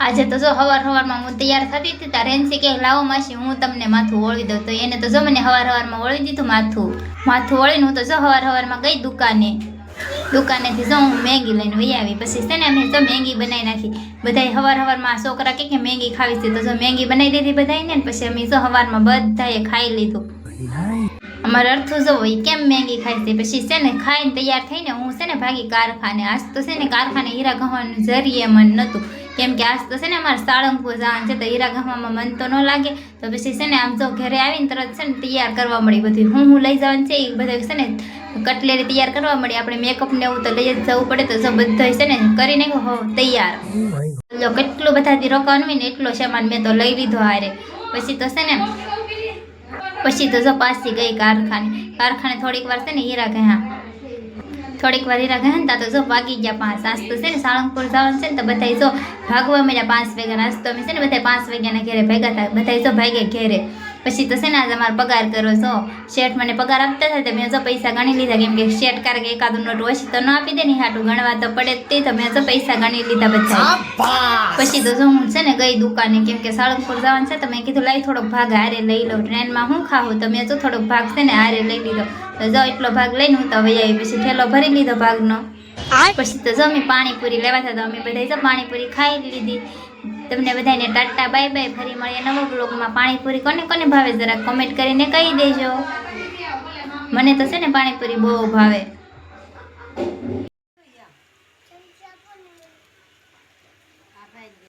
આજે તો જો હવારમાં હું તૈયાર થતી હતી ત્યારે રેન્સી કે લાવો માસી હું તમને માથું ઓળી દઉં, તો એને તો જો મને હવારમાં ઓળી દીધું માથું ઓળીને હું તો જો હવારમાં ગઈ દુકાનેથી જો હું મેગી લઈને વહી આવી. પછી છે ને અમે જો મેગી બનાવી નાખી. બધાય હવારમાં છોકરા કે મેગી ખાવી છે, તો જો મેગી બનાવી દીધી બધાને. પછી અમે જો હવારમાં બધાએ ખાઈ લીધું. અમારે અર્થું જો એ કેમ મેગી ખાય છે. પછી છે ને ખાઈને તૈયાર થઈને હું છે ને ભાગી કારખાને. આજ તો છે ને કારખાને હીરા ગહવાનું જરીએ મન નહોતું, કેમ કે આજ તો છે ને અમારે સાળંગપુર જવાનું છે, તો હીરા ગહવામાં મન તો ન લાગે. તો પછી છે ને આમ જો ઘરે આવીને તરત છે ને તૈયાર કરવા મળી બધું. હું લઈ જવાનું છે એ બધા છે ને કટલેરી તૈયાર કરવા મળી. આપણે મેકઅપ ને એવું તો લઈ જ જવું પડે, તો જો બધા છે ને કરી નાખ્યું હો તૈયાર. જો કેટલું બધાથી રોકવાનું હોય ને એટલો સામાન મેં તો લઈ લીધો હારે. પછી તો છે ને જો પાછી ગઈ કારખાને થોડીક વાર છે ને હીરા ગયા ને તો જો ભાગી ગયા 5. આજ તો છે ને સાળંગપુર જવાનું છે ને, તો બધા જો ભાગવા મળ્યા 5 વાગ્યા. આજ તો અમે છે ને બધા 5 વાગ્યાના ઘેરે ભેગા થાય, બધા જો ભાગે ઘેરે. પછી તો છે ને આજે અમારો પગાર કરો છો. શેઠ મને પગાર આપતા હતા, તો મેં જો પૈસા ગણી લીધા, કેમ કે શેઠ કારણ કે એકાદું નોટ ઓછી તો ન આપી દે ને, હાટું ગણવા તો પડે જ તે. તો મેં જો પૈસા ગણી લીધા બધા. પછી તો જો હું છે ને ગઈ દુકાને, કેમ કે સાળંગપુર જવાનું છે, તો મેં કીધું લાઈ થોડોક ભાગ હારે લઈ લઉં, ટ્રેનમાં હું ખાવું. તો મેં જો થોડોક ભાગ છે ને હારે લઈ લીધો. તો જો એટલો ભાગ લઈને હું તો વહી આવી. પછી થેલો ભરી લીધો ભાગનો. પછી તો જો અમે પાણીપુરી લેવા હતા, તો અમે બધા જો પાણીપુરી ખાઈ લીધી. તમને બધાને ટાટા બાય બાય. ફરી મળીએ નવા બ્લોગમાં. પાણીપુરી કોને ભાવે જરા કોમેન્ટ કરીને કહી દેજો. મને તો છે ને પાણીપુરી બહુ ભાવે.